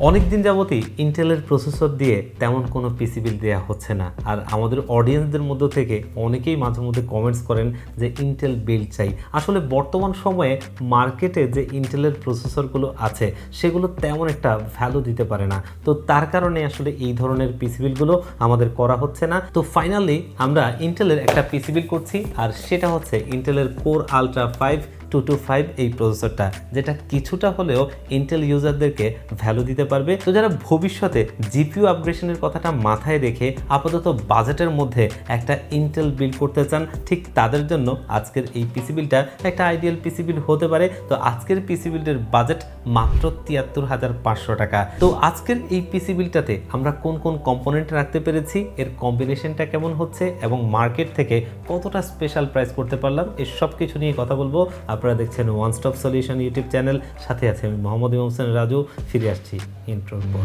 অনেক দিন যাবতই ইন্টেলের প্রসেসর দিয়ে তেমন কোনো পিসি বিল্ড দেওয়া হচ্ছে না। আর আমাদের অডিয়েন্সদের মধ্য থেকে অনেকেই মাঝে মধ্যে কমেন্টস করেন যে ইন্টেল বিল্ড চাই। আসলে বর্তমান সময়ে মার্কেটে যে ইন্টেলের প্রসেসরগুলো আছে সেগুলো তেমন একটা ভ্যালু দিতে পারে না, তো তার কারণে আসলে এই ধরনের পিসি বিল্ডগুলো আমাদের করা হচ্ছে না। তো ফাইনালি আমরা ইন্টেলের একটা পিসি বিল্ড করছি, আর সেটা হচ্ছে ইন্টেলের কোর আলট্রা 5225 এই প্রসেসরটা, যেটা কিছুটা হলেও ইন্টেল ইউজারদেরকে ভ্যালু দিতে পারবে। তো যারা ভবিষ্যতে জিপিইউ আপগ্রেডেশনের কথাটা মাথায় রেখে আপাতত বাজেটের মধ্যে একটা ইন্টেল বিল্ড করতে চান, ঠিক তাদের জন্য আজকের এই পিসি বিল্ডটা একটা আইডিয়াল পিসি বিল্ড হতে পারে। তো আজকের পিসি বিল্ডের বাজেট মাত্র ৭৩,৫০০ টাকা। তো আজকের এই পিসি বিল্ডটাতে আমরা কোন কোন কম্পোনেন্ট রাখতে পেরেছি, এর কম্বিনেশনটা কেমন হচ্ছে এবং মার্কেট থেকে কতটা স্পেশাল প্রাইস করতে পারলাম, এই সব কিছু নিয়ে কথা বলবো। আপনারা দেখছেন one stop solution YouTube channel, সাথে আছে আমি মোহাম্মদ ইমাম হোসেন রাজু। ফিরে আসছি ইন্ট্রোর পর।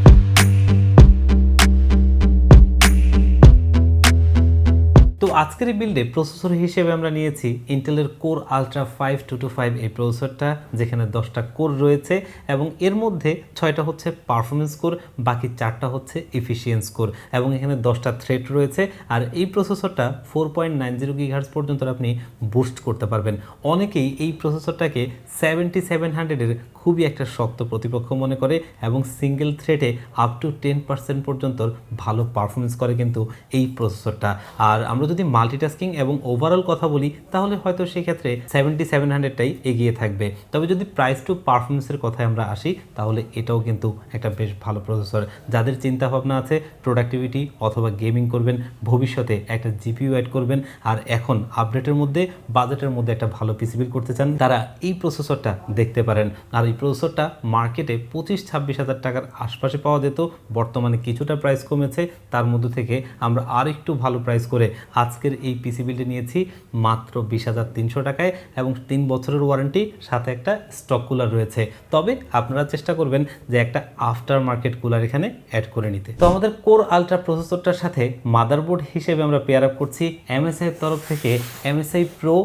তো আজকের এই বিল্ডে প্রসেসর হিসেবে আমরা নিয়েছি ইন্টেলের কোর আলট্রা 5225 এই প্রসেসরটা, যেখানে 10টা কোর রয়েছে এবং এর মধ্যে 6টা হচ্ছে পারফরমেন্স কোর, বাকি 4টা হচ্ছে এফিসিয়েন্স কোর এবং এখানে 10টা থ্রেড রয়েছে। আর এই প্রসেসরটা 4.90 GHz পর্যন্ত আপনি বুস্ট করতে পারবেন। অনেকেই এই প্রসেসরটাকে 7700-এর খুবই একটা শক্ত প্রতিপক্ষ মনে করে এবং সিঙ্গেল থ্রেডে আপ টু 10% পর্যন্ত ভালো পারফরমেন্স করে কিন্তু এই প্রসেসরটা। আর আমরা যদি মাল্টিটাস্কিং এবং ওভারঅল কথা বলি তাহলে হয়তো সেই ক্ষেত্রে 7700টাই এগিয়ে থাকবে। তবে যদি প্রাইস টু পারফরমেন্সের কথায় আমরা আসি তাহলে এটাও কিন্তু একটা বেশ ভালো প্রসেসর। যাদের চিন্তা ভাবনা আছে প্রোডাক্টিভিটি অথবা গেমিং করবেন, ভবিষ্যতে একটা জিপিইউ অ্যাড করবেন, আর এখন আপডেটের মধ্যে বাজেটের মধ্যে একটা ভালো পিসি বিল্ড করতে চান, তারা এই প্রসেসরটা দেখতে পারেন। আর এই প্রসেসরটা মার্কেটে 25-26 হাজার টাকার আশপাশে পাওয়া যেত, বর্তমানে কিছুটা প্রাইস কমেছে। তার মধ্যে থেকে আমরা আর একটু ভালো প্রাইস করে আজকের এই পিসি বিল্ডে নিয়েছি মাত্র 20,300 টাকায় এবং 3 বছরের ওয়ারেন্টি, সাথে একটা স্টক কুলার রয়েছে। তবে আপনারা চেষ্টা করবেন যে একটা আফটার মার্কেট কুলার এখানে অ্যাড করে নিতে। তো আমাদের কোর আলট্রা প্রসেসরটার সাথে মাদারবোর্ড হিসেবে আমরা পেয়ার আপ করছি MSI এর তরফ থেকে MSI Pro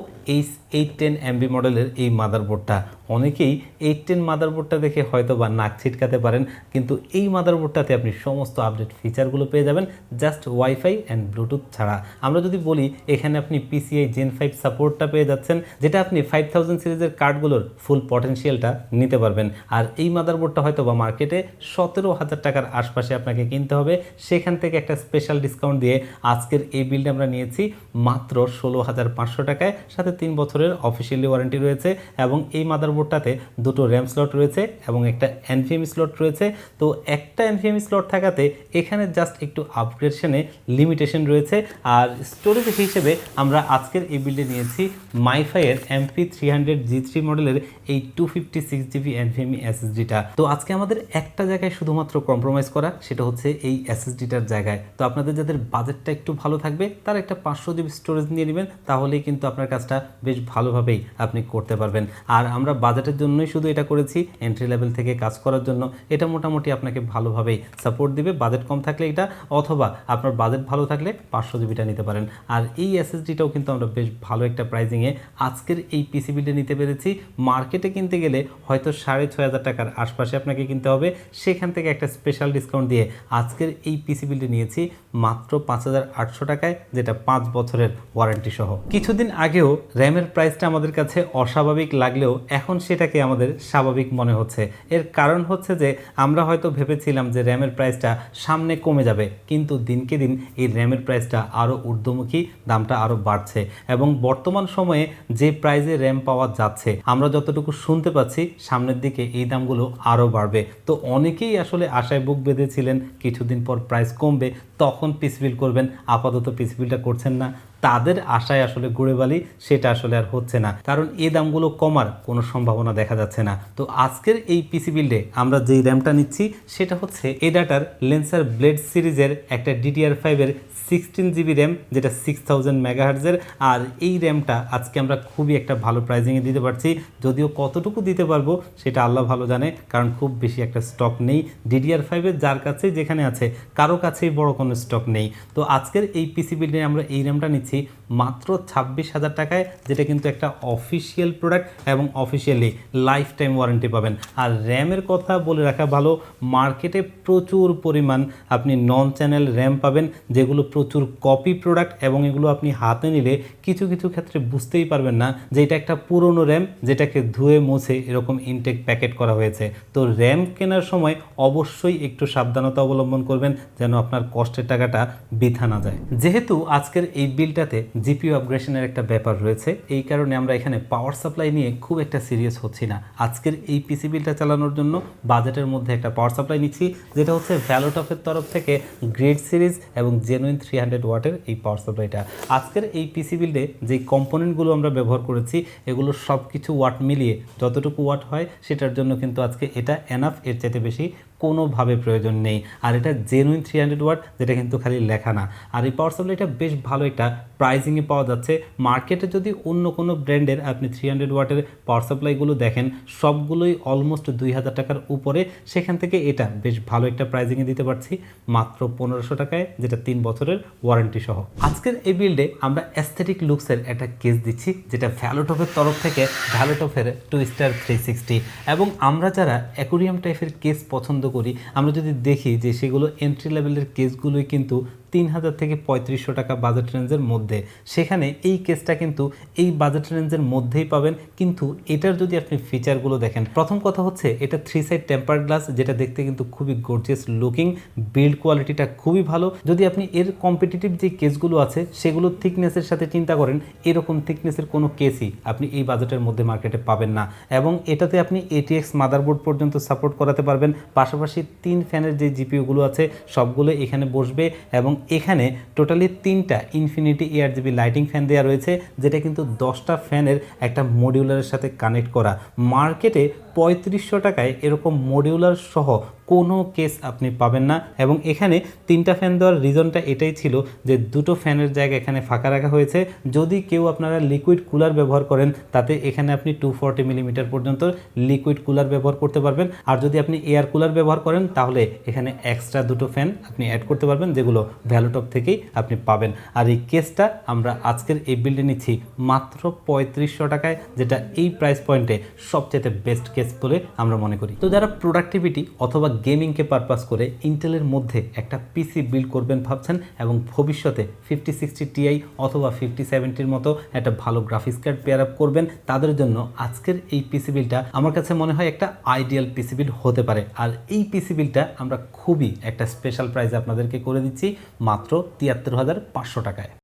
H810 MB মডেলের এই মাদারবোর্ডটা। অনেকেই 810 মাদারবোর্ডটা দেখে হয়তো বা নাক ছিটকাতে পারেন, কিন্তু এই মাদারবোর্ডটাতে আপনি সমস্ত আপডেট ফিচারগুলো পেয়ে যাবেন জাস্ট ওয়াইফাই অ্যান্ড ব্লুটুথ ছাড়া। আমরা যদি বলি এখানে আপনি PCI Gen 5 সাপোর্টটা পেয়ে যাচ্ছেন, যেটা আপনি 5000 সিরিজের কার্ডগুলোর ফুল পটেনশিয়ালটা নিতে পারবেন। আর এই মাদারবোর্ডটা হয়তো বা মার্কেটে 17,000 টাকার আশপাশে আপনাকে কিনতে হবে, সেখান থেকে একটা স্পেশাল ডিসকাউন্ট দিয়ে আজকের এই বিল্ডে আমরা নিয়েছি মাত্র 16,500 টাকায়, সাথে 3 বছরের অফিসিয়ালি ওয়ারেন্টি রয়েছে এবং এই মাদারবোর্ডটাতে দুটো র্যাম স্লট রয়েছে এবং একটা NVMe স্লট রয়েছে। তো একটা NVMe স্লট থাকাতে এখানে জাস্ট একটু আপগ্রেডশনে লিমিটেশন রয়েছে। আর স্টোরেজ হিসেবে আমরা আজকের এই বিল্ডে নিয়েছি মাইফাইয়ের MP300G3 মডেলের এই 256GB NVMe SSDটা। তো আজকে আমাদের একটা জায়গায় শুধুমাত্র কম্প্রোমাইজ করা, সেটা হচ্ছে এই SSDটার জায়গায়। তো আপনাদের যাদের বাজেটটা একটু ভালো থাকবে তারা একটা 500GB স্টোরেজ নিয়ে নেবেন, তাহলেই কিন্তু আপনার কাজটা বেশ ভালোভাবেই আপনি করতে পারবেন। আর আমরা বাজেটের জন্যই শুধু এটা করেছি, এন্ট্রি লেভেল থেকে কাজ করার জন্য। এটা মোটামুটি আপনাকে ভালোভাবেই সাপোর্ট দিবে, বাজেট কম থাকলে এটা, অথবা আপনার বাজেট ভালো থাকলে 500GBটা নিতে পারেন। আর এই SSDটাও কিন্তু আমরা বেশ ভালো একটা প্রাইজিংয়ে আজকের এই পিসি বিল্ডে নিতে পেরেছি। মার্কেটে কিনতে গেলে হয়তো 6,500 টাকার আশপাশে আপনাকে কিনতে হবে, সেখান থেকে একটা স্পেশাল ডিসকাউন্ট দিয়ে আজকের এই পিসি বিল্ডে নিয়েছি মাত্র 5,800 টাকায়, যেটা 5 বছরের ওয়ারেন্টি সহ। কিছুদিন আগেও র্যামের প্রাইসটা আমাদের কাছে অস্বাভাবিক লাগলেও এখন সেটাকে আমাদের স্বাভাবিক মনে হচ্ছে। এর কারণ হচ্ছে যে আমরা হয়তো ভেবেছিলাম যে র্যামের প্রাইসটা সামনে কমে যাবে, কিন্তু দিনকে দিন এই র্যামের প্রাইসটা আরও ঊর্ধ্বমুখী, দামটা আরও বাড়ছে এবং বর্তমান সময়ে যে প্রাইসে র্যাম পাওয়া যাচ্ছে আমরা যতটুকু শুনতে পাচ্ছি সামনের দিকে এই দামগুলো আরও বাড়বে। তো অনেকেই আসলে আশায় বুক বেঁধেছিলেন কিছুদিন পর প্রাইস কমবে, তখন পিসি বিল্ড করবেন। আপাতত পিসি বিল্ডটা করছেন না, তাদের আশায় আসলে ঘুরে বালি, সেটা আসলে আর হচ্ছে না, কারণ এই দামগুলো কমার কোনো সম্ভাবনা দেখা যাচ্ছে না। তো আজকের এই পিসি বিল্ডে আমরা যেই র্যামটা নিচ্ছি সেটা হচ্ছে এডাটার লেন্সার ব্লেড সিরিজের একটা DDR5 এর 16 GB র্যাম, যেটা 6000 মেগাহার্জের। আর এই র্যামটা আজকে আমরা খুবই একটা ভালো প্রাইজিংয়ে দিতে পারছি, যদিও কতটুকু দিতে পারবো সেটা আল্লাহ ভালো জানে, কারণ খুব বেশি একটা স্টক নেই। DDR5 যার কাছে যেখানে আছে কারো কাছেই বড় কোনো স্টক নেই। তো আজকের এই পিসি বিল্ডে আমরা এই র্যামটা নিচ্ছি মাত্র 26,000 টাকায়, যেটা কিন্তু একটা অফিসিয়াল প্রোডাক্ট এবং অফিসিয়ালি লাইফ টাইম ওয়ারেন্টি পাবেন। আর র্যামের কথা বলে রাখা ভালো, মার্কেটে প্রচুর পরিমাণ আপনি নন চ্যানেল র্যাম পাবেন, যেগুলো প্রচুর কপি প্রোডাক্ট, এবং এগুলো আপনি হাতে নিলে কিছু কিছু ক্ষেত্রে বুঝতেই পারবেন না যে এটা একটা পুরনো র্যাম যেটাকে ধুয়ে মুছে এরকম ইনটেক প্যাকেট করা হয়েছে। তো র্যাম কেনার সময় অবশ্যই একটু সাবধানতা অবলম্বন করবেন যেন আপনার কষ্টের টাকাটা বৃথা না যায়। যেহেতু আজকের এই বিলটাতে জিপিইউ আপগ্রেডেশনের একটা ব্যাপার রয়েছে, এই কারণে আমরা এখানে পাওয়ার সাপ্লাই নিয়ে খুব একটা সিরিয়াস হচ্ছি না। আজকের এই পিসি বিলটা চালানোর জন্য বাজেটের মধ্যে একটা পাওয়ার সাপ্লাই নিচ্ছি, যেটা হচ্ছে ভ্যালোটফের তরফ থেকে গ্রেড সিরিজ এবং জেনুইন 300 ওয়াটের এই পাওয়ার সাপ্লাইটা। আজকের এই পিসি বিল্ডে যে কম্পোনেন্টগুলো আমরা ব্যবহার করেছি এগুলো সব কিছু ওয়াট মিলিয়ে যতটুকু ওয়াট হয় সেটার জন্য কিন্তু আজকে এটা এনাফ, এর চাইতে বেশি কোনোভাবে প্রয়োজন নেই। আর এটা জেনুইন 300 ওয়াট, যেটা কিন্তু খালি লেখা না। আর এই পাওয়ার সাপ্লাইটা বেশ ভালো একটা প্রাইজিংয়ে পাওয়া যাচ্ছে। মার্কেটে যদি অন্য কোনো ব্র্যান্ডের আপনি 300 ওয়াটের পাওয়ার সাপ্লাইগুলো দেখেন, সবগুলোই অলমোস্ট 2000 টাকার উপরে, সেখান থেকে এটা বেশ ভালো একটা প্রাইজিংয়ে দিতে পারছি মাত্র 1500 টাকায়, যেটা 3 বছরের ওয়ারেন্টি সহ। আজকের এই বিল্ডে আমরা অ্যাস্থেটিক লুকসের একটা কেস দিচ্ছি, যেটা ভ্যালোটফের তরফ থেকে ভ্যালোটফের টুইস্টার 360। এবং আমরা যারা অ্যাকোরিয়াম টাইপের কেস পছন্দ করি, আমরা যদি দেখি যে সেগুলো এন্ট্রি লেভেলের কেসগুলোই কিন্তু 3000 থেকে 3500 টাকা বাজেট রেঞ্জের মধ্যে। সেখানে এই কেসটা কিন্তু এই বাজেট রেঞ্জের মধ্যেই পাবেন, কিন্তু এটার যদি আপনি ফিচারগুলো দেখেন, প্রথম কথা হচ্ছে এটা 3 সাইড টেম্পার গ্লাস, যেটা দেখতে কিন্তু খুবই গর্জিয়াস লুকিং, বিল্ড কোয়ালিটিটা খুবই ভালো। যদি আপনি এর কম্পিটিটিভ যে কেসগুলো আছে সেগুলোর থিকনেসের সাথে চিন্তা করেন, এরকম থিকনেসের কোনো কেসই আপনি এই বাজেটের মধ্যে মার্কেটে পাবেন না। এবং এটাতে আপনি ATX মাদারবোর্ড পর্যন্ত সাপোর্ট করাতে পারবেন, পাশাপাশি 3 ফ্যানের যে জিপিইউগুলো আছে সবগুলো এখানে বসবে। এবং এখানে টোটালি 3টা ইনফিনিটি ARGB লাইটিং ফ্যান দেওয়া রয়েছে, যেটা কিন্তু 10টা ফ্যানের একটা মডিউলারের সাথে কানেক্ট করা। মার্কেটে 3500 টাকায় এরকম মডিউলার সহ কোনো কেস আপনি পাবেন না। এবং এখানে 3টা ফ্যান দেওয়ার রিজনটা এটাই ছিল যে 2টো ফ্যানের জায়গা এখানে ফাঁকা রাখা হয়েছে। যদি কেউ আপনারা লিকুইড কুলার ব্যবহার করেন, তাতে এখানে আপনি 240 মিলিমিটার পর্যন্ত লিকুইড কুলার ব্যবহার করতে পারবেন। আর যদি আপনি এয়ার কুলার ব্যবহার করেন, তাহলে এখানে এক্সট্রা 2টো ফ্যান আপনি অ্যাড করতে পারবেন, যেগুলো ভ্যালোটপ থেকেই আপনি পাবেন। আর এই কেসটা আমরা আজকের এই বিল্ডে নিচ্ছি মাত্র 3500 টাকায়, যেটা এই প্রাইস পয়েন্টে সবচেয়ে বেস্ট কেস বলে আমরা মনে করি। তো যারা প্রোডাক্টিভিটি অথবা গেমিংকে পারপাস করে ইন্টেলের মধ্যে একটা পিসি বিল্ড করবেন ভাবছেন, এবং ভবিষ্যতে 5060 Ti অথবা 5070-র মতো একটা ভালো গ্রাফিক্স কার্ড পেয়ার আপ করবেন, তাদের জন্য আজকের এই পিসি বিল্ডটা আমার কাছে মনে হয় একটা আইডিয়াল পিসি বিল্ড হতে পারে। আর এই পিসি বিল্ডটা আমরা খুবই একটা স্পেশাল প্রাইসে আপনাদেরকে করে দিচ্ছি মাত্র 73,500 টাকায়।